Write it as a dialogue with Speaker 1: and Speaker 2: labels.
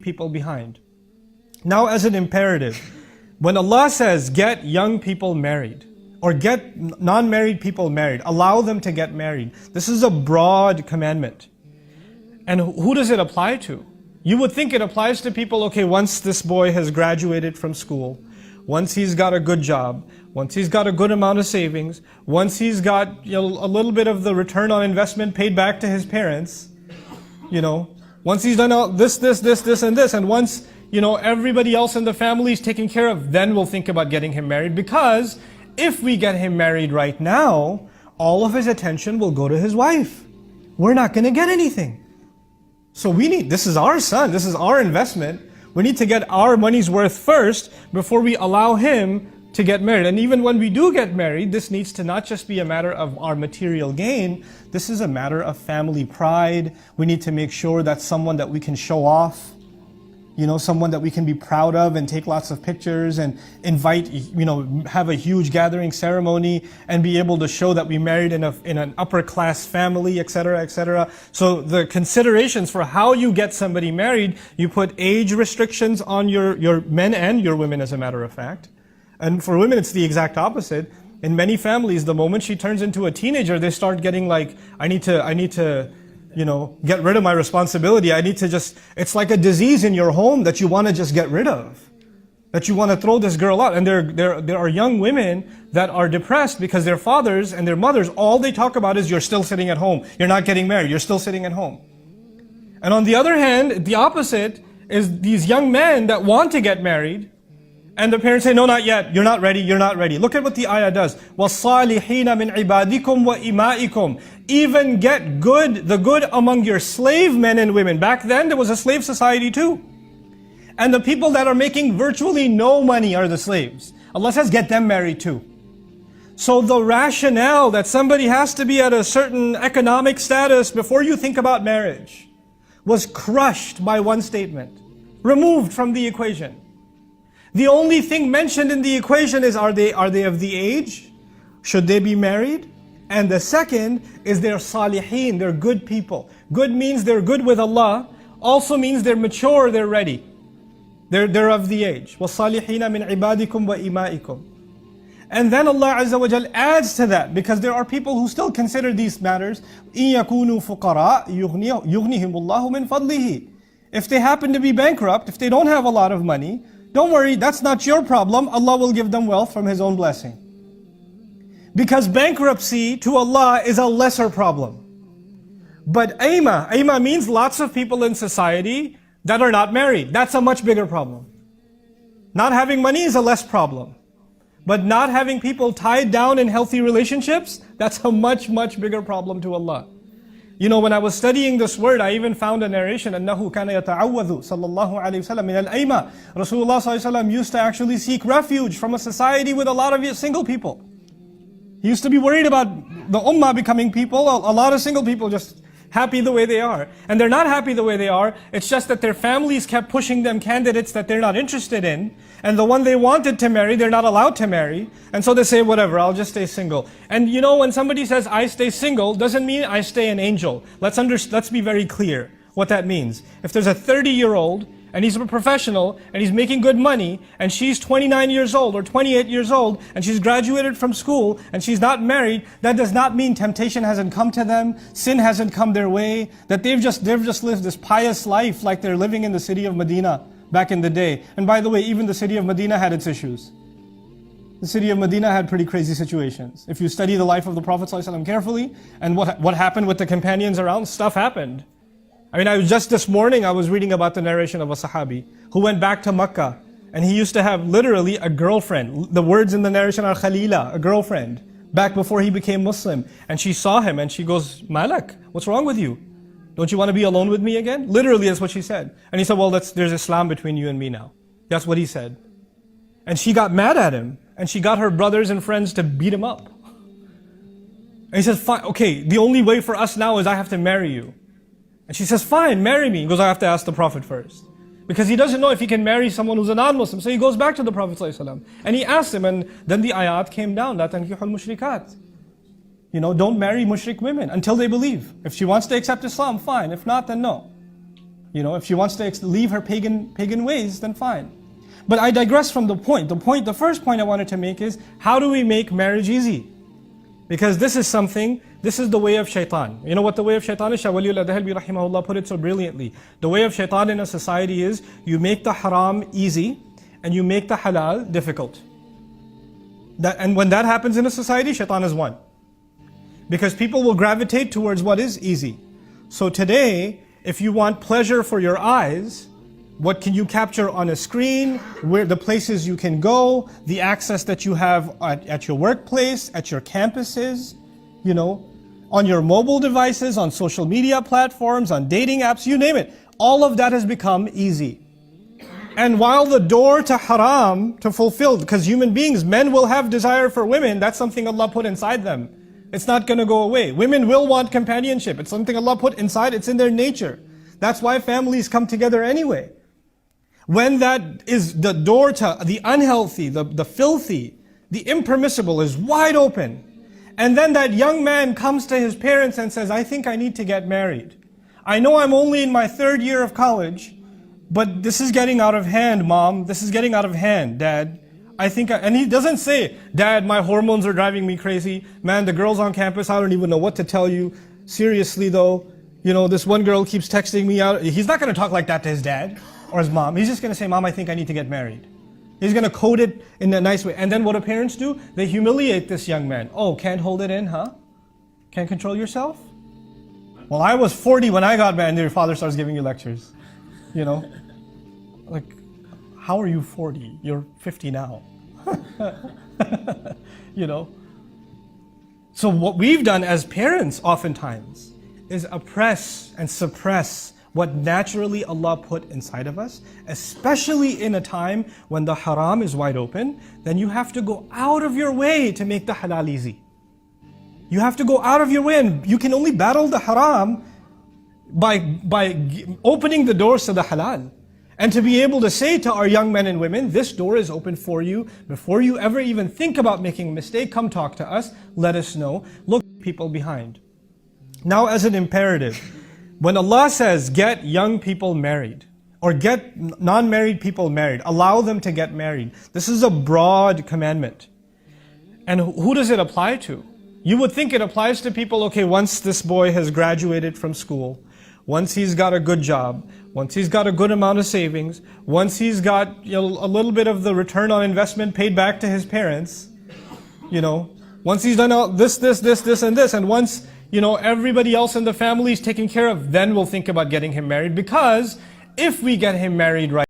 Speaker 1: people behind. Now, as an imperative, when Allah says, get young people married, or get non-married people married, allow them to get married, this is a broad commandment. And who does it apply to? You would think it applies to people, okay, once this boy has graduated from school, once he's got a good job, once he's got a good amount of savings, once he's got a little bit of the return on investment paid back to his parents, once he's done all this, and this, and once, everybody else in the family is taken care of, then we'll think about getting him married. Because if we get him married right now, all of his attention will go to his wife. We're not going to get anything. So this is our son, this is our investment. We need to get our money's worth first before we allow him to get married. And even when we do get married, this needs to not just be a matter of our material gain, this is a matter of family pride. We need to make sure that's someone that we can show off, someone that we can be proud of and take lots of pictures and invite, have a huge gathering ceremony and be able to show that we married in an upper class family, etc., etc. So the considerations for how you get somebody married, you put age restrictions on your men and your women, as a matter of fact. And for women, it's the exact opposite. In many families, the moment she turns into a teenager, they start getting like, I need to get rid of my responsibility. It's like a disease in your home that you want to just get rid of. That you want to throw this girl out. And there are young women that are depressed because their fathers and their mothers, all they talk about is, you're still sitting at home. You're not getting married. You're still sitting at home. And on the other hand, the opposite is these young men that want to get married, and the parents say, no, not yet. You're not ready. You're not ready. Look at what the ayah does. وَالصَّالِحِينَ مِنْ عِبَادِكُمْ وَإِمَائِكُمْ. Even get the good among your slave men and women. Back then, there was a slave society too. And the people that are making virtually no money are the slaves. Allah says, get them married too. So the rationale that somebody has to be at a certain economic status before you think about marriage was crushed by one statement, removed from the equation. The only thing mentioned in the equation is, are they of the age? Should they be married? And the second is they're salihin, they're good people. Good means they're good with Allah, also means they're mature, they're ready. They're of the age. وَالصَّالِحِينَ مِنْ عِبَادِكُمْ وَإِمَائِكُمْ. And then Allah Azza wa Jal adds to that, because there are people who still consider these matters, إِن يَكُونُوا فُقَرَاء يُغْنِهِمُ اللَّهُ مِنْ فَضْلِهِ. If they happen to be bankrupt, if they don't have a lot of money, don't worry, that's not your problem. Allah will give them wealth from His own blessing. Because bankruptcy to Allah is a lesser problem. But aima means lots of people in society that are not married. That's a much bigger problem. Not having money is a less problem. But not having people tied down in healthy relationships, that's a much, much bigger problem to Allah. When I was studying this word, I even found a narration, أَنَّهُ كَانَ يَتَعَوَّذُ sallallahu alayhi wa sallam min al-ayma. Rasulullah sallallahu alayhi wa sallam used to actually seek refuge from a society with a lot of single people. He used to be worried about the ummah becoming people, a lot of single people just happy the way they are. And they're not happy the way they are, it's just that their families kept pushing them candidates that they're not interested in. And the one they wanted to marry, they're not allowed to marry. And so they say, whatever, I'll just stay single. And when somebody says, I stay single, doesn't mean I stay an angel. Let's be very clear what that means. If there's a 30-year-old, and he's a professional, and he's making good money, and she's 29 years old or 28 years old, and she's graduated from school, and she's not married, that does not mean temptation hasn't come to them, sin hasn't come their way, that they've just lived this pious life like they're living in the city of Medina back in the day. And by the way, even the city of Medina had its issues. The city of Medina had pretty crazy situations. If you study the life of the Prophet ﷺ carefully, and what happened with the companions around, stuff happened. Just this morning I was reading about the narration of a Sahabi who went back to Makkah, and he used to have literally a girlfriend. The words in the narration are Khalila, a girlfriend, back before he became Muslim. And she saw him and she goes, Malak, what's wrong with you? Don't you want to be alone with me again? Literally that's what she said. And he said, well, there's Islam between you and me now. That's what he said. And she got mad at him, and she got her brothers and friends to beat him up. And he says, fine, okay, the only way for us now is I have to marry you. And she says, fine, marry me. He goes, I have to ask the Prophet first. Because he doesn't know if he can marry someone who's a non-Muslim. So he goes back to the Prophet ﷺ, and he asks him, and then the ayat came down, لا تنكحوا المشركات. Don't marry mushrik women until they believe. If she wants to accept Islam, fine. If not, then no. If she wants to leave her pagan ways, then fine. But I digress from the point. The first point I wanted to make is, how do we make marriage easy? Because this is the way of shaitan. You know what the way of shaitan is? Shah Waliul Adhalbi rahimahullah put it so brilliantly. The way of shaitan in a society is, you make the haram easy and you make the halal difficult. And when that happens in a society, shaitan has won. Because people will gravitate towards what is easy. So today, if you want pleasure for your eyes, what can you capture on a screen, where the places you can go, the access that you have at your workplace, at your campuses, on your mobile devices, on social media platforms, on dating apps, you name it. All of that has become easy. And while the door to haram, to fulfill, because human beings, men will have desire for women, that's something Allah put inside them. It's not going to go away. Women will want companionship. It's something Allah put inside, it's in their nature. That's why families come together anyway. When that is the door to the unhealthy, the filthy, the impermissible is wide open. And then that young man comes to his parents and says, I think I need to get married. I know I'm only in my 3rd year of college, but this is getting out of hand, Mom. This is getting out of hand, Dad. And he doesn't say, Dad, my hormones are driving me crazy. Man, the girls on campus, I don't even know what to tell you. Seriously though, this one girl keeps texting me out. He's not going to talk like that to his dad or his mom. He's just going to say, Mom, I think I need to get married. He's going to code it in a nice way. And then what do parents do? They humiliate this young man. Oh, can't hold it in, huh? Can't control yourself? Well, I was 40 when I got married, and your father starts giving you lectures. Like, how are you 40? You're 50 now. So what we've done as parents oftentimes is oppress and suppress what naturally Allah put inside of us, especially in a time when the haram is wide open. Then you have to go out of your way to make the halal easy. You have to go out of your way, and you can only battle the haram by opening the doors to the halal. And to be able to say to our young men and women, this door is open for you. Before you ever even think about making a mistake, come talk to us, let us know. Look people behind. Now, as an imperative, when Allah says, get young people married, or get non-married people married, allow them to get married, this is a broad commandment. And who does it apply to? You would think it applies to people, okay, once this boy has graduated from school, once he's got a good job, once he's got a good amount of savings, once he's got a little bit of the return on investment paid back to his parents, once he's done all this, and this, and once everybody else in the family is taken care of, then we'll think about getting him married. Because if we get him married right